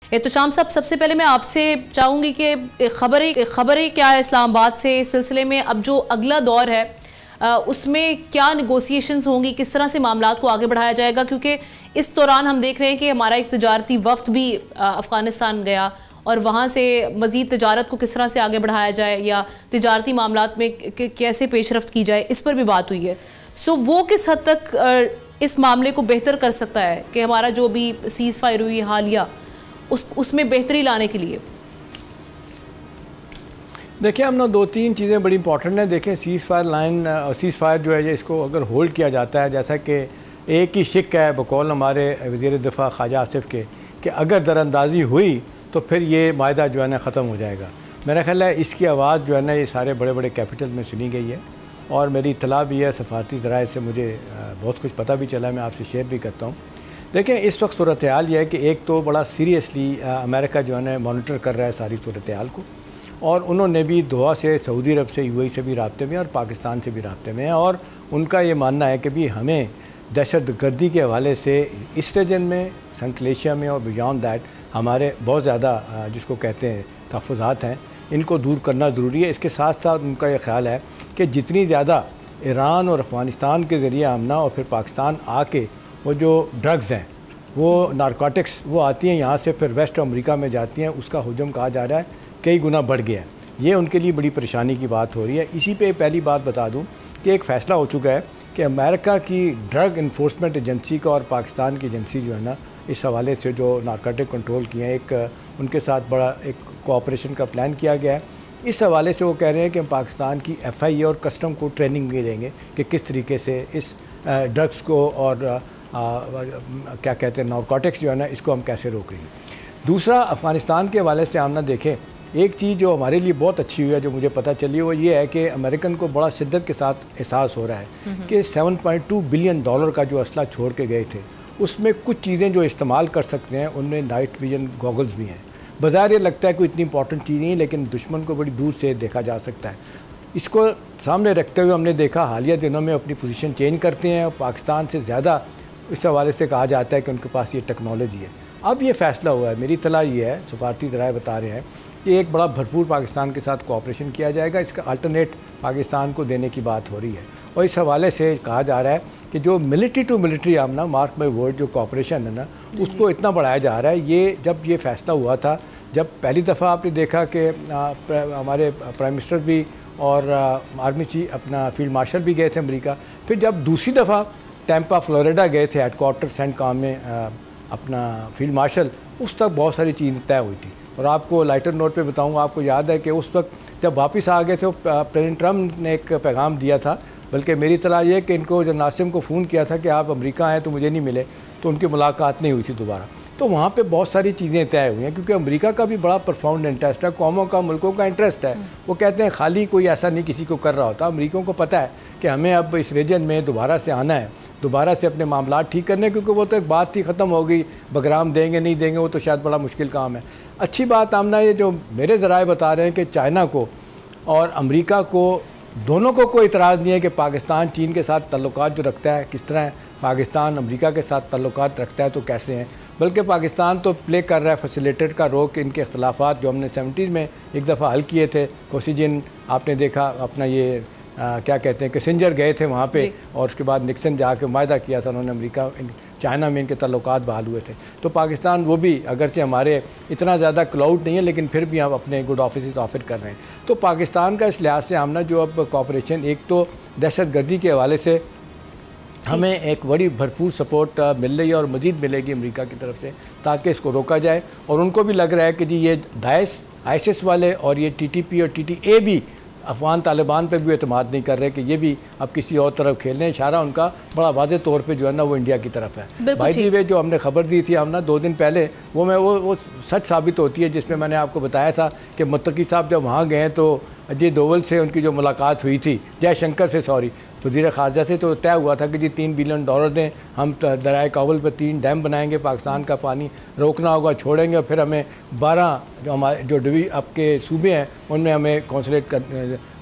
एहतशाम साहब, सबसे पहले मैं आपसे चाहूँगी कि खबरें क्या है इस्लामाबाद से इस सिलसिले में। अब जो अगला दौर है उसमें क्या नेगोशिएशंस होंगी, किस तरह से मामलात को आगे बढ़ाया जाएगा, क्योंकि इस दौरान हम देख रहे हैं कि हमारा एक तजारती वफ्द भी अफ़गानिस्तान गया और वहाँ से मज़ीद तजारत को किस तरह से आगे बढ़ाया जाए या तजारती मामलात में कैसे पेशरफ्त की जाए, इस पर भी बात हुई है। सो वो किस हद तक इस मामले को बेहतर कर सकता है कि हमारा जो भी सीज़ फायर हुई हालिया उसमें बेहतरी लाने के लिए। देखिए, हम ना 2-3 चीज़ें बड़ी इंपॉर्टेंट हैं। देखें, seize fire line seize fire जो है इसको अगर होल्ड किया जाता है, जैसा कि एक ही शिक है बकौल हमारे वज़ीर दिफ़ा ख्वाजा आसिफ के कि अगर दरअंदाज़ी हुई तो फिर ये मायदा जो है ना ख़त्म हो जाएगा। मेरा ख्याल है इसकी आवाज़ जो है ना ये सारे बड़े बड़े कैपिटल में सुनी गई है और मेरी इत्तला भी है, सफारती ज़राए से मुझे बहुत कुछ पता भी चला, मैं आपसे शेयर भी करता हूँ। देखें, इस वक्त सूरत हाल ये है कि एक तो बड़ा सीरियसली अमेरिका जो है ना मॉनिटर कर रहा है सारी सूरत हाल को, और उन्होंने भी दोहा से, सऊदी अरब से, यूएई से भी राब्ते में और पाकिस्तान से भी राब्ते में है, और उनका ये मानना है कि भी हमें दहशत गर्दी के हवाले से इस रीजन में, सेंट्रल एशिया में और बियॉन्ड दैट हमारे बहुत ज़्यादा जिसको कहते हैं तहफ़्फ़ुज़ात हैं, इनको दूर करना ज़रूरी है। इसके साथ साथ उनका ये ख्याल है कि जितनी ज़्यादा ईरान और अफ़गानिस्तान के ज़रिए आमना और फिर पाकिस्तान आके वो जो ड्रग्स हैं, वो नारकोटिक्स, वो आती हैं यहाँ से फिर वेस्ट अमेरिका में जाती हैं, उसका हुजम कहा जा रहा है कई गुना बढ़ गया है। ये उनके लिए बड़ी परेशानी की बात हो रही है। इसी पे पहली बात बता दूँ कि एक फ़ैसला हो चुका है कि अमेरिका की ड्रग इन्फोर्समेंट एजेंसी का और पाकिस्तान की एजेंसी जो है ना, इस हवाले से जो नारकोटिक कंट्रोल किए हैं, एक उनके साथ बड़ा एक कोऑपरेशन का प्लान किया गया है। इस हवाले से वो कह रहे हैं कि हम पाकिस्तान की FIA और कस्टम को ट्रेनिंग भी देंगे कि किस तरीके से इस ड्रग्स को और क्या कहते हैं नारकोटिक्स जो है ना, इसको हम कैसे रोकेंगे। दूसरा, अफ़गानिस्तान के हवाले से हम ना देखें, एक चीज़ जो हमारे लिए बहुत अच्छी हुई है, जो मुझे पता चली, वो ये है कि अमेरिकन को बड़ा शिद्दत के साथ एहसास हो रहा है कि $7.2 बिलियन का जो असला छोड़ के गए थे, उसमें कुछ चीज़ें जो इस्तेमाल कर सकते हैं, उनमें नाइट विजन गॉगल्स भी हैं। बाज़ार ये लगता है कोई इतनी इंपॉर्टेंट चीज़ नहीं है, लेकिन दुश्मन को बड़ी दूर से देखा जा सकता है। इसको सामने रखते हुए हमने देखा हालिया दिनों में अपनी पोजीशन चेंज करते हैं और पाकिस्तान से ज़्यादा इस हवाले से कहा जाता है कि उनके पास ये टेक्नोलॉजी है। अब ये फ़ैसला हुआ है, मेरी इत्तला ये है, सफारती ज़राए बता रहे हैं कि एक बड़ा भरपूर पाकिस्तान के साथ कोऑपरेशन किया जाएगा। इसका अल्टरनेट पाकिस्तान को देने की बात हो रही है और इस हवाले से कहा जा रहा है कि जो मिलिट्री टू मिलिट्री आमना, मार्क बाय वर्ड, जो कोऑपरेशन है ना, उसको इतना बढ़ाया जा रहा है। ये जब ये फ़ैसला हुआ था, जब पहली दफ़ा आपने देखा कि हमारे प्राइम मिनिस्टर भी और आर्मी चीफ अपना फील्ड मार्शल भी गए थे अमेरिका, फिर जब दूसरी दफ़ा टैंपा फ्लोरिडा गए थे हेडक्वार्टर सेंटकॉम में अपना फील्ड मार्शल, उस तक बहुत सारी चीज़ें तय हुई थी। और आपको लाइटर नोट पे बताऊंगा, आपको याद है कि उस वक्त जब वापस आ गए थे, प्रेसिडेंट ट्रम्प ने एक पैगाम दिया था, बल्कि मेरी इत्तला ये कि इनको जब नासिम को फ़ोन किया था कि आप अमेरिका आए तो मुझे नहीं मिले, तो उनकी मुलाकात नहीं हुई थी दोबारा। तो वहाँ पे बहुत सारी चीज़ें तय हुई हैं, क्योंकि अमेरिका का भी बड़ा प्रोफाउंड इंटरेस्ट है, कौमों का, मुल्कों का इंटरेस्ट है। वो कहते हैं खाली कोई ऐसा नहीं किसी को कर रहा होता, अमेरिकों को पता है कि हमें अब इस रीजन में दोबारा से आना है, दोबारा से अपने मामला ठीक करने, क्योंकि वो तो एक बात ही ख़त्म हो गई, बगराम देंगे नहीं देंगे, वो तो शायद बड़ा मुश्किल काम है। अच्छी बात आमना ये जो मेरे ज़राए बता रहे हैं कि चाइना को और अमेरिका को दोनों को कोई इतराज़ नहीं है कि पाकिस्तान चीन के साथ ताल्लुकात जो रखता है, किस तरह पाकिस्तान अमेरिका के साथ ताल्लुकात रखता है, तो कैसे हैं, बल्कि पाकिस्तान तो प्ले कर रहा है फैसिलिटेट का रोल कि इनके अख्तिलाफ़ात जो हमने 70s में एक दफ़ा हल किए थे, कोसिजिन आपने देखा, अपना ये क्या कहते हैं किसिंजर गए थे वहाँ पे, और उसके बाद निक्सन जाके वायदा किया था उन्होंने, अमेरिका चाइना में इनके ताल्लुकात बहाल हुए थे। तो पाकिस्तान वो भी अगरचे हमारे इतना ज़्यादा क्लाउड नहीं है, लेकिन फिर भी हम अपने गुड ऑफिस ऑफर कर रहे हैं। तो पाकिस्तान का इस लिहाज से हमने जो अब कॉपरेशन, एक तो दहशत गर्दी के हवाले से हमें एक बड़ी भरपूर सपोर्ट मिल रही है और मज़ीद मिलेगी अमेरिका की तरफ से, ताकि इसको रोका जाए। और उनको भी लग रहा है कि जी ये दाइश, ISIS वाले और ये TTP और TTA भी अफगान तालिबान पे भी एतमाद नहीं कर रहे कि ये भी अब किसी और तरफ खेल रहे हैं। इशारा उनका बड़ा वाज़ेह तौर पे जो है ना वो इंडिया की तरफ है। बाई दी वे जो हमने खबर दी थी हमने 2 दिन पहले, वो सच साबित होती है, जिसमें मैंने आपको बताया था कि मुत्तकी साहब जब वहाँ गए तो अजय डोवल से उनकी जो मुलाकात हुई थी, जयशंकर से सॉरी, वज़ीर ख़ारजा से, तो तय हुआ था कि जी $3 बिलियन दें, हम दरियाए काबुल पर 3 डैम बनाएंगे, पाकिस्तान का पानी रोकना होगा, छोड़ेंगे, और फिर हमें 12 जो हमारे जो आपके सूबे हैं उनमें हमें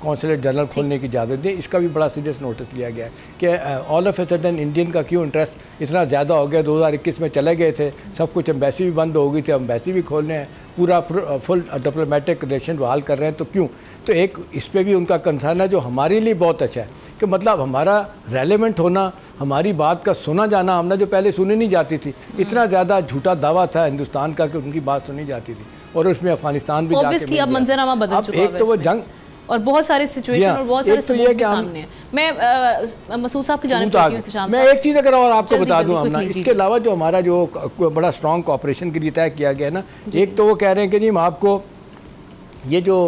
कौंसलेट जनरल खोलने की इजाज़त दी। इसका भी बड़ा सीरियस नोटिस लिया गया है कि all of a sudden Indian का क्यों इंटरेस्ट इतना ज़्यादा हो गया। 2021 में चले गए थे, सब कुछ एम्बेसी भी बंद हो गई थी, एम्बेसी भी खोलने हैं, पूरा फुल डिप्लोमेटिक रिलेशन बहाल कर रहे हैं, तो क्यों? तो एक इस पर भी उनका कंसर्न है जो हमारे लिए बहुत अच्छा है कि मतलब हमारा रेलेवेंट होना, हमारी बात का सुना जाना, हमने जो पहले सुनी नहीं जाती थी, इतना ज़्यादा झूठा दावा था हिंदुस्तान का कि उनकी बात सुनी जाती थी, और उसमें अफगानिस्तान भी ऑब्वियसली अब मंजरनामा बदल चुका है। एक तो वो जंग और बहुत सारे सिचुएशन और बहुत सारे सबूत भी सामने हैं। मैं मसूद साहब की जानिब चलती हूं। मैं एक चीज़ अगर और आपको बता दूं अपना, इसके अलावा जो हमारा जो बड़ा स्ट्रॉन्ग कॉपरेशन के लिए तय किया गया है ना, एक तो वो कह रहे हैं कि जी हम आपको ये जो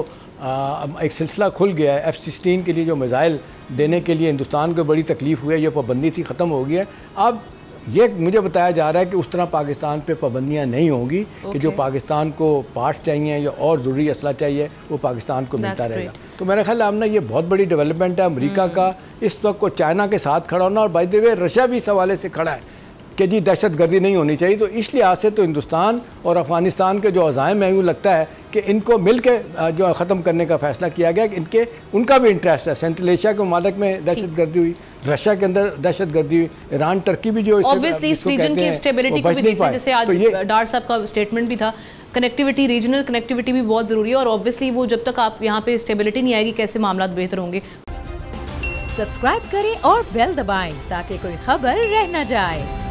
एक सिलसिला खुल गया है F-16 के लिए जो मिसाइल देने के लिए हिंदुस्तान को बड़ी तकलीफ हुई है, ये पाबंदी थी, ख़त्म हो गई है। अब ये मुझे बताया जा रहा है कि उस तरह पाकिस्तान पे पाबंदियां नहीं होंगी कि जो पाकिस्तान को पार्ट्स चाहिए या और ज़रूरी असला चाहिए वो पाकिस्तान को मिलता रहेगा। तो मेरा ख्याल है हमने ये बहुत बड़ी डेवलपमेंट है अमेरिका का इस वक्त को चाइना के साथ खड़ा होना, और बाय द वे रशिया भी इस हवाले से खड़ा है कि जी दहशतगर्दी नहीं होनी चाहिए। तो इस लिहाज से तो हिंदुस्तान और अफ़गानिस्तान के जो अज़ाइम है, यूँ लगता है कि इनको मिल के जो ख़त्म करने का फ़ैसला किया गया कि इनके उनका भी इंटरेस्ट है। सेंट्रल एशिया के ममालिक में दहशतगर्दी हुई, रशिया के अंदर दहशतगर्दी हुई, ईरान टर्की भी जो ऑब्वियसली इस रीजन की स्टेबिलिटी को भी देखते हैं, जैसे आज डार साहब का स्टेटमेंट भी था, कनेक्टिविटी, रीजनल कनेक्टिविटी भी बहुत ज़रूरी है, और ऑब्वियसली वो जब तक आप यहाँ पे स्टेबिलिटी नहीं आएगी कैसे मामला बेहतर होंगे। सब्सक्राइब करें और बेल दबाएं ताकि कोई खबर रह न जाए।